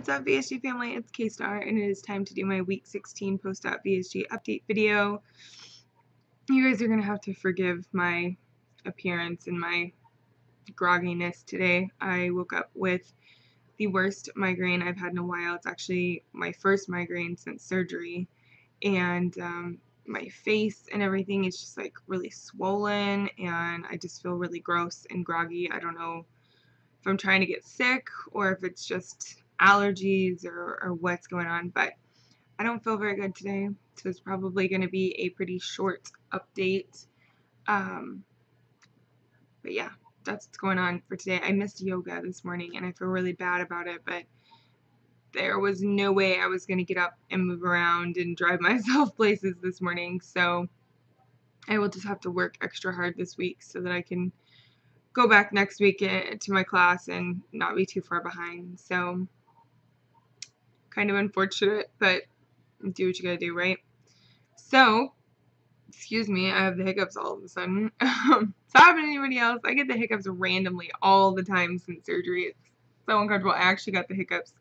What's up, VSG family? It's K-Star, and it is time to do my week 16 post-VSG update video. You guys are going to have to forgive my appearance and my grogginess today. I woke up with the worst migraine I've had in a while. It's actually my first migraine since surgery, and my face and everything is just like really swollen, and I just feel really gross and groggy. I don't know if I'm trying to get sick or if it's just allergies or what's going on, but I don't feel very good today, so it's probably going to be a pretty short update. But yeah, that's what's going on for today. I missed yoga this morning and I feel really bad about it, but there was no way I was going to get up and move around and drive myself places this morning, so I will just have to work extra hard this week so that I can go back next week to my class and not be too far behind. So kind of unfortunate, but do what you gotta do, right? So, excuse me, I have the hiccups all of a sudden. It's happened to anybody else. I get the hiccups randomly all the time since surgery. It's so uncomfortable. I actually got the hiccups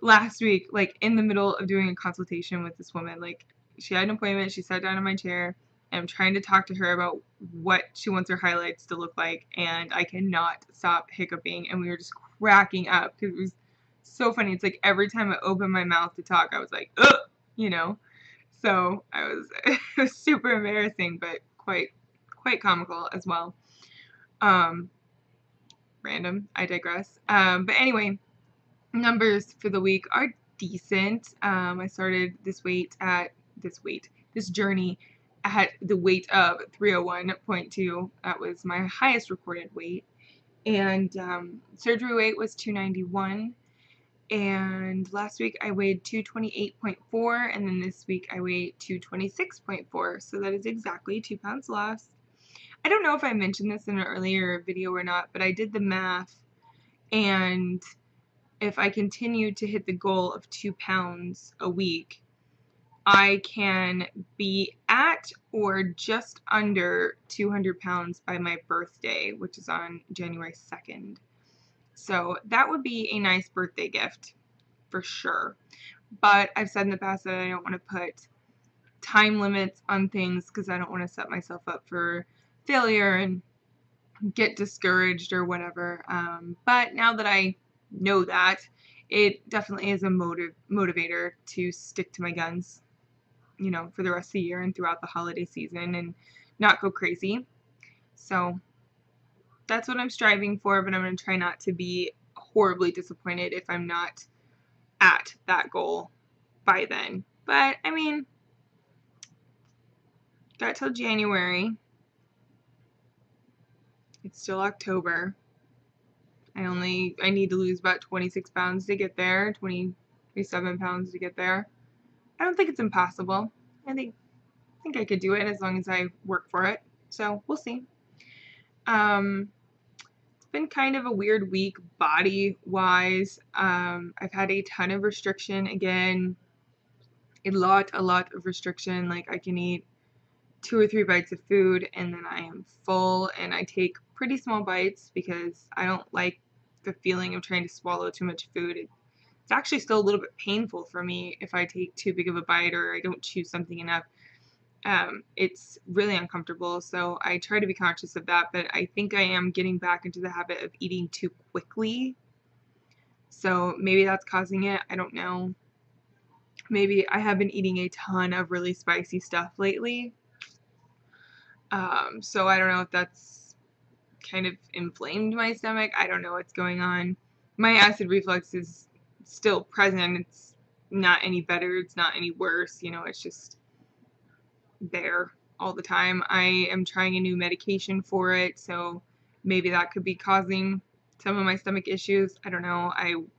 last week, like in the middle of doing a consultation with this woman. Like, she had an appointment, she sat down in my chair, and I'm trying to talk to her about what she wants her highlights to look like, and I cannot stop hiccuping, and we were just cracking up because it was so funny. It's like every time I opened my mouth to talk, I was like, ugh, you know? So it was super embarrassing, but quite comical as well. Random, I digress. But anyway, numbers for the week are decent. I started this journey at the weight of 301.2. That was my highest recorded weight. And surgery weight was 291. And last week I weighed 228.4, and then this week I weighed 226.4. So that is exactly 2 pounds less. I don't know if I mentioned this in an earlier video or not, but I did the math, and if I continue to hit the goal of 2 pounds a week, I can be at or just under 200 pounds by my birthday, which is on January 2nd. So that would be a nice birthday gift for sure. But I've said in the past that I don't want to put time limits on things because I don't want to set myself up for failure and get discouraged or whatever. But now that I know that, it definitely is a motivator to stick to my guns, you know, for the rest of the year and throughout the holiday season and not go crazy. So that's what I'm striving for, but I'm going to try not to be horribly disappointed if I'm not at that goal by then. But, I mean, got till January. It's still October. I need to lose about 26 pounds to get there, 27 pounds to get there. I don't think it's impossible. I think I could do it as long as I work for it. So, we'll see. It's been kind of a weird week body-wise. I've had a ton of restriction again. A lot of restriction. Like, I can eat 2 or 3 bites of food and then I am full, and I take pretty small bites because I don't like the feeling of trying to swallow too much food. It's actually still a little bit painful for me if I take too big of a bite or I don't chew something enough. It's really uncomfortable, so I try to be conscious of that, but I think I am getting back into the habit of eating too quickly. So maybe that's causing it. I don't know. Maybe I have been eating a ton of really spicy stuff lately. So I don't know if that's kind of inflamed my stomach. I don't know what's going on. My acid reflux is still present. It's not any better. It's not any worse. You know, it's just there all the time. I am trying a new medication for it, so maybe that could be causing some of my stomach issues. I don't know. I'm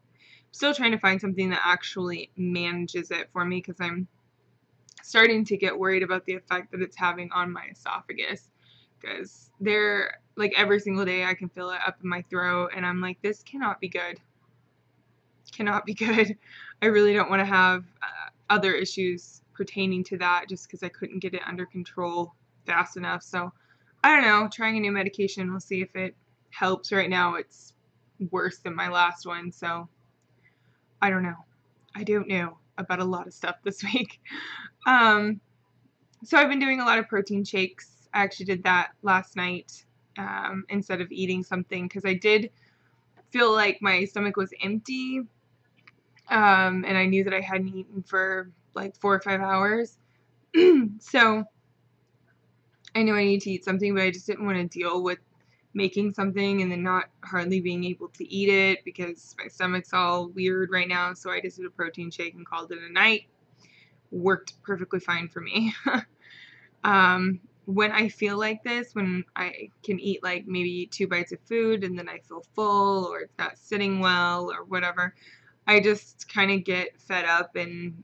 still trying to find something that actually manages it for me because I'm starting to get worried about the effect that it's having on my esophagus, because like every single day I can feel it up in my throat, and I'm like, this cannot be good. Cannot be good. I really don't want to have other issues pertaining to that just because I couldn't get it under control fast enough. So I don't know, trying a new medication. We'll see if it helps. Right now it's worse than my last one, so I don't know. I don't know about a lot of stuff this week. So I've been doing a lot of protein shakes. I actually did that last night instead of eating something because I did feel like my stomach was empty, and I knew that I hadn't eaten for like 4 or 5 hours. So I knew I needed to eat something, but I just didn't want to deal with making something and then not hardly being able to eat it because my stomach's all weird right now. So I just did a protein shake and called it a night. Worked perfectly fine for me. When I feel like this, when I can eat like maybe 2 bites of food and then I feel full or it's not sitting well or whatever, I just kind of get fed up and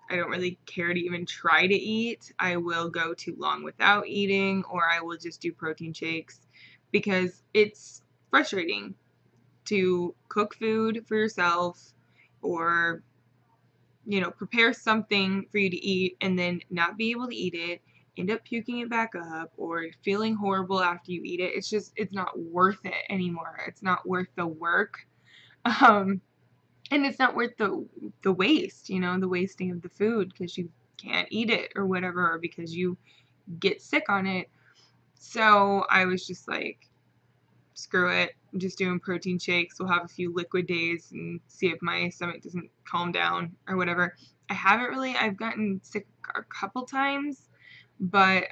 I don't really care to even try to eat. I will go too long without eating, or I will just do protein shakes because it's frustrating to cook food for yourself or, you know, prepare something for you to eat and then not be able to eat it, end up puking it back up or feeling horrible after you eat it. It's not worth it anymore. It's not worth the work. Um, and it's not worth the waste, you know, the wasting of the food because you can't eat it or whatever, or because you get sick on it. So I was just like, screw it. I'm just doing protein shakes. We'll have a few liquid days and see if my stomach doesn't calm down or whatever. I've gotten sick a couple times, but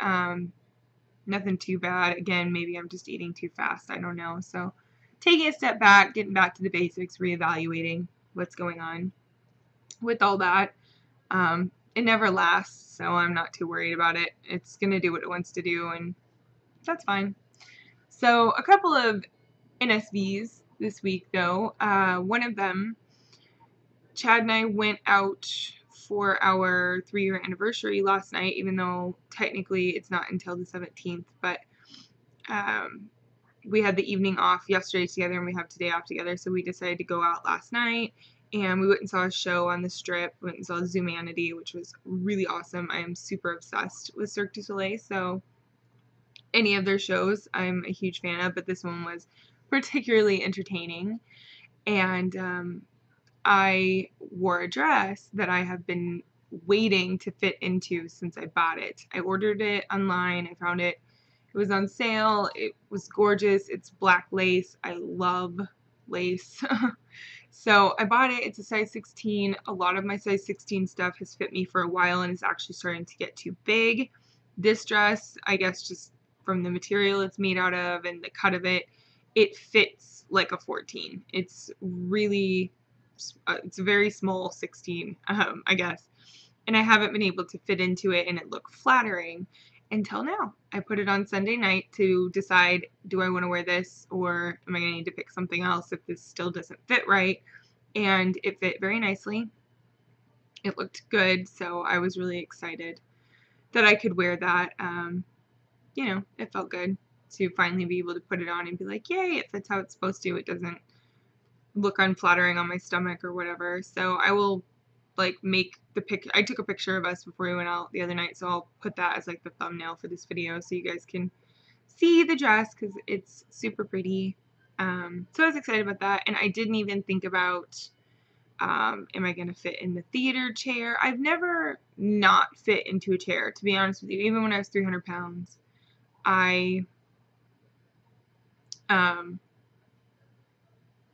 nothing too bad. Again, maybe I'm just eating too fast. I don't know. So taking a step back, getting back to the basics, reevaluating what's going on with all that. It never lasts, so I'm not too worried about it. It's going to do what it wants to do, and that's fine. So a couple of NSVs this week, though. One of them, Chad and I went out for our 3-year anniversary last night, even though technically it's not until the 17th, but we had the evening off yesterday together and we have today off together, so we decided to go out last night and we went and saw a show on the Strip. We went and saw Zoomanity, which was really awesome. I am super obsessed with Cirque du Soleil, so any of their shows I'm a huge fan of, but this one was particularly entertaining. And I wore a dress that I have been waiting to fit into since I bought it. I ordered it online. I found it. It was on sale. It was gorgeous. It's black lace. I love lace. So I bought it. It's a size 16. A lot of my size 16 stuff has fit me for a while and is actually starting to get too big. This dress, I guess just from the material it's made out of and the cut of it, it fits like a 14. It's really, it's a very small 16, I guess. And I haven't been able to fit into it and it looked flattering until now. I put it on Sunday night to decide, do I want to wear this or am I going to need to pick something else if this still doesn't fit right? And it fit very nicely. It looked good, so I was really excited that I could wear that. You know, it felt good to finally be able to put it on and be like, yay, it fits how it's supposed to. It doesn't look unflattering on my stomach or whatever. So I will like make the pic. I took a picture of us before we went out the other night, so I'll put that as like the thumbnail for this video so you guys can see the dress because it's super pretty. So I was excited about that, and I didn't even think about am I going to fit in the theater chair? I've never not fit into a chair, to be honest with you. Even when I was 300 pounds, I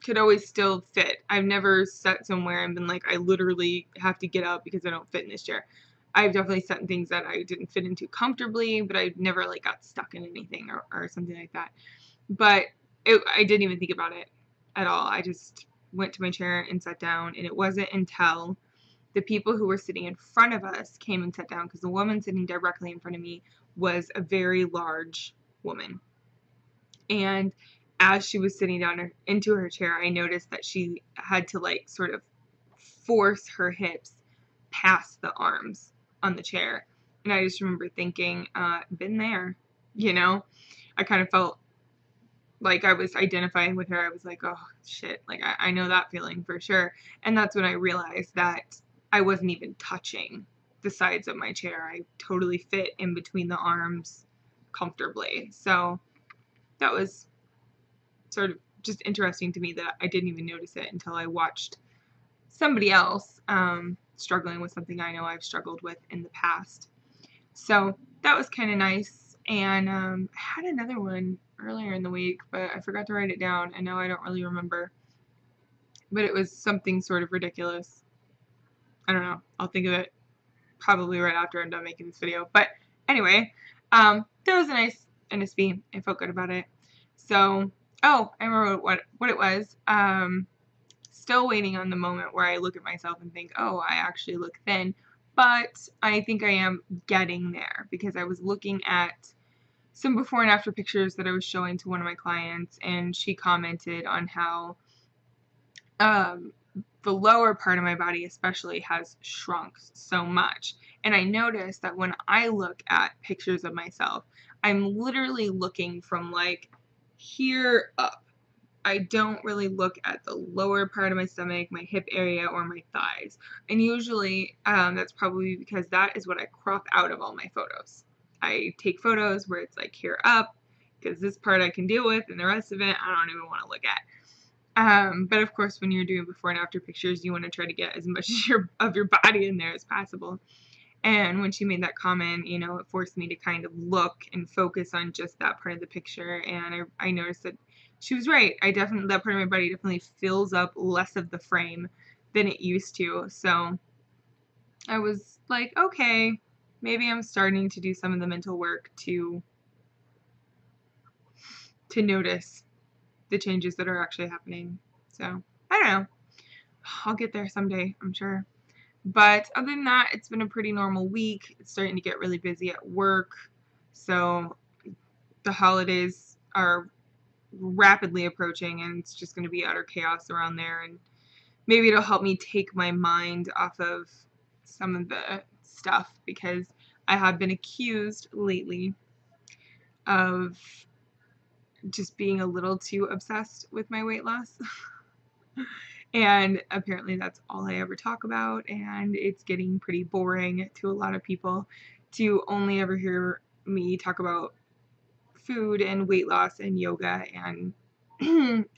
could always still fit. I've never sat somewhere and been like, I literally have to get up because I don't fit in this chair. I've definitely sat in things that I didn't fit into comfortably, but I never like got stuck in anything or something like that. But I didn't even think about it at all. I just went to my chair and sat down, and it wasn't until the people who were sitting in front of us came and sat down, because the woman sitting directly in front of me was a very large woman. And as she was sitting down into her chair, I noticed that she had to like sort of force her hips past the arms on the chair. And I just remember thinking, been there, you know? I kind of felt like I was identifying with her. I was like, oh shit, like I know that feeling for sure. And that's when I realized that I wasn't even touching the sides of my chair. I totally fit in between the arms comfortably. So that was sort of just interesting to me that I didn't even notice it until I watched somebody else struggling with something I know I've struggled with in the past. So that was kind of nice. And I had another one earlier in the week, but I forgot to write it down, and now I don't really remember. But it was something sort of ridiculous. I don't know. I'll think of it probably right after I'm done making this video. But anyway, that was a nice NSV. I felt good about it. So, oh, I remember what it was. Still waiting on the moment where I look at myself and think, oh, I actually look thin. But I think I am getting there, because I was looking at some before and after pictures that I was showing to one of my clients, and she commented on how the lower part of my body especially has shrunk so much. And I noticed that when I look at pictures of myself, I'm literally looking from like here up. I don't really look at the lower part of my stomach, my hip area, or my thighs. And usually that's probably because that is what I crop out of all my photos. I take photos where it's like here up, because this part I can deal with, and the rest of it I don't even want to look at. But of course, when you're doing before and after pictures, you want to try to get as much of your body in there as possible. And when she made that comment, you know, it forced me to kind of look and focus on just that part of the picture. And I noticed that she was right. That part of my body definitely fills up less of the frame than it used to. So I was like, okay, maybe I'm starting to do some of the mental work to notice the changes that are actually happening. So I don't know. I'll get there someday, I'm sure. But other than that, it's been a pretty normal week. It's starting to get really busy at work. So the holidays are rapidly approaching, and it's just going to be utter chaos around there. And maybe it'll help me take my mind off of some of the stuff, because I have been accused lately of just being a little too obsessed with my weight loss. And apparently that's all I ever talk about, and it's getting pretty boring to a lot of people to only ever hear me talk about food and weight loss and yoga, and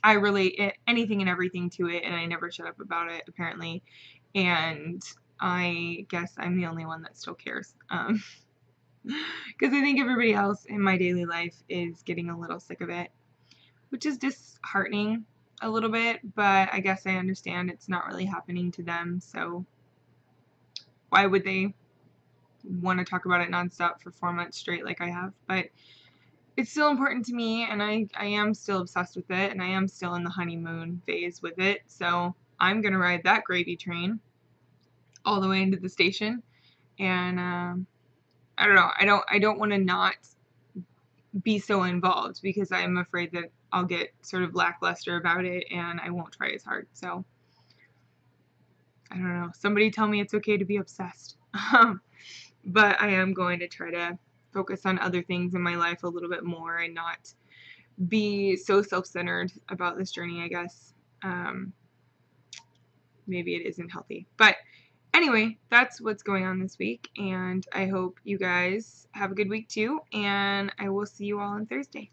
I relate anything and everything to it, and I never shut up about it, apparently. And I guess I'm the only one that still cares, because I think everybody else in my daily life is getting a little sick of it, which is disheartening a little bit, but I guess I understand it's not really happening to them, so why would they want to talk about it nonstop for 4 months straight like I have? But it's still important to me, and I am still obsessed with it, and I am still in the honeymoon phase with it, so I'm gonna ride that gravy train all the way into the station. And I don't know, I don't want to not be so involved, because I'm afraid that I'll get sort of lackluster about it and I won't try as hard. So I don't know, somebody tell me it's okay to be obsessed. But I am going to try to focus on other things in my life a little bit more and not be so self-centered about this journey, I guess. Maybe it isn't healthy, but anyway, that's what's going on this week, and I hope you guys have a good week too, and I will see you all on Thursday.